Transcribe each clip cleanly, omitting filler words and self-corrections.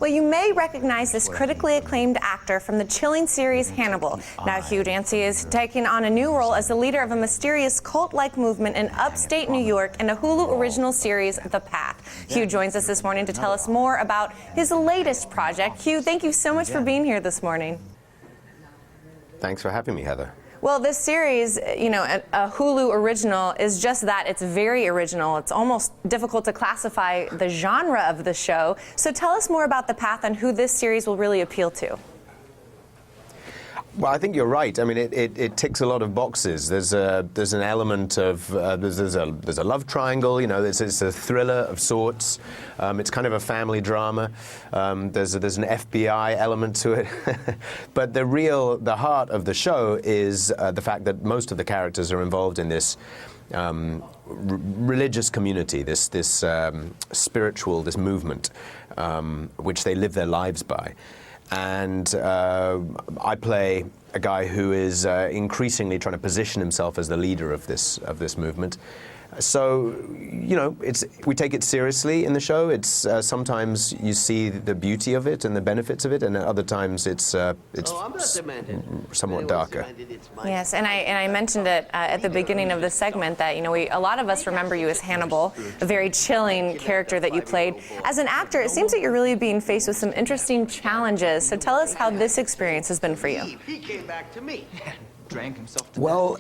Well, you may recognize this critically acclaimed actor from the chilling series Hannibal. Now, Hugh Dancy is taking on a new role as the leader of a mysterious cult-like movement in upstate New York in a Hulu original series, The Path. Hugh joins us this morning to tell us more about his latest project. Hugh, thank you so much for being here this morning. Thanks for having me, Heather. Well, this series, you know, a Hulu original is just that. It's very original. It's almost difficult to classify the genre of the show. So tell us more about The Path and who this series will really appeal to. Well, I think you're right. I mean, it ticks a lot of boxes. There's an element of there's a love triangle. You know, it's a thriller of sorts. It's kind of a family drama. There's an FBI element to it. But the heart of the show is the fact that most of the characters are involved in this religious community, this spiritual, this movement, which they live their lives by. And I play a guy who is increasingly trying to position himself as the leader of this movement. So, you know, we take it seriously in the show. It's sometimes you see the beauty of it and the benefits of it, and at other times it's somewhat darker. Yes, and I mentioned it at the beginning of the segment that, you know, a lot of us remember you as Hannibal, a very chilling character that you played. As an actor, it seems that you're really being faced with some interesting challenges. So tell us how this experience has been for you. He came back to me. Well,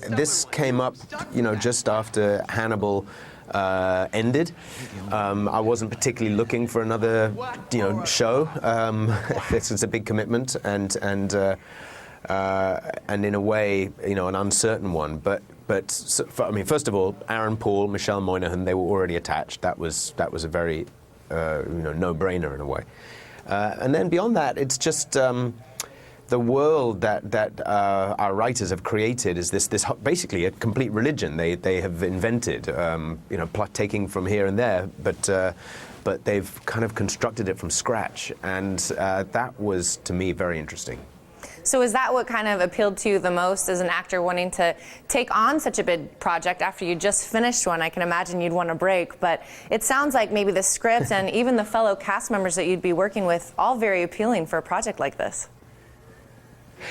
this came up, you know, just after Hannibal ended. I wasn't particularly looking for another, you know, show. This is a big commitment, and in a way, you know, an uncertain one. But I mean, first of all, Aaron Paul, Michelle Moynihan, they were already attached. That was a very, you know, no-brainer in a way. And then beyond that, it's just. The world that our writers have created is this basically a complete religion. They have invented, you know, taking from here and there, but they've kind of constructed it from scratch, and that was to me very interesting. So is that what kind of appealed to you the most as an actor, wanting to take on such a big project after you just finished one? I can imagine you'd want a break, but it sounds like maybe the script and even the fellow cast members that you'd be working with, all very appealing for a project like this.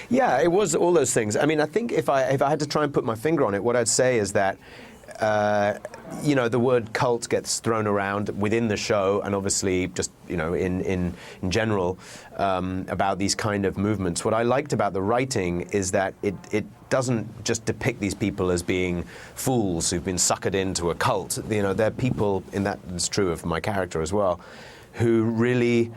Yeah, it was all those things. I mean, I think if I had to try and put my finger on it, what I'd say is that, you know, the word cult gets thrown around within the show, and obviously just, you know, in general, about these kind of movements. What I liked about the writing is that it doesn't just depict these people as being fools who've been suckered into a cult. You know, they're people, and that is true of my character as well, who really...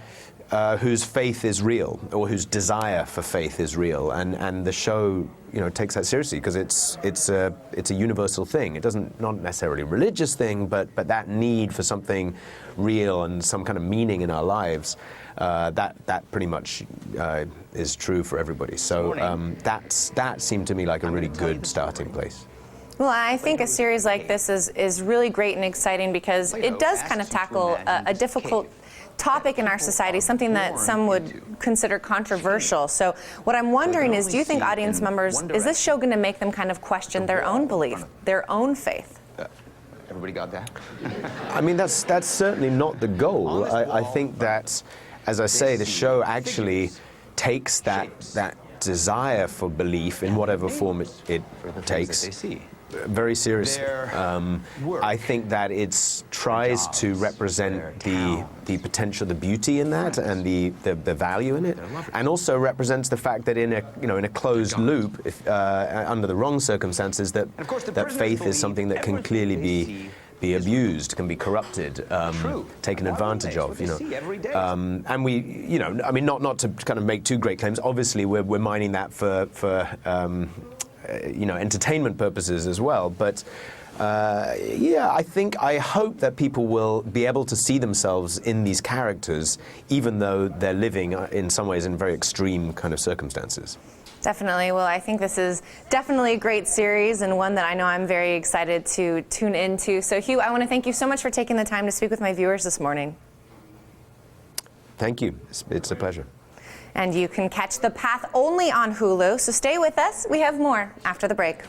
whose faith is real, or whose desire for faith is real, and the show, you know, takes that seriously because it's a universal thing. It doesn't, not necessarily a religious thing, but that need for something real and some kind of meaning in our lives, that pretty much is true for everybody. So that seemed to me like a really good starting place. Well, I think a series like this is really great and exciting because it does kind of tackle a difficult topic in our society, something that some would consider controversial. So what I'm wondering is, do you think audience members, is this show going to make them kind of question their own belief, their own faith? Everybody got that? I mean, that's certainly not the goal. I think that, as I say, the show actually takes that desire for belief in whatever form it takes very seriously. I think that it tries to represent the potential, the beauty in that, and the value in it, and also represents the fact that in a closed loop, if, under the wrong circumstances, that faith is something that can clearly be abused, can be corrupted, taken advantage of, you know. And we, you know, I mean, not to kind of make too great claims. Obviously, we're mining that for you know, entertainment purposes as well. But yeah, I hope that people will be able to see themselves in these characters, even though they're living in some ways in very extreme kind of circumstances. Definitely. Well, I think this is definitely a great series and one that I know I'm very excited to tune into. So, Hugh, I want to thank you so much for taking the time to speak with my viewers this morning. Thank you. It's a pleasure. And you can catch The Path only on Hulu, so stay with us. We have more after the break.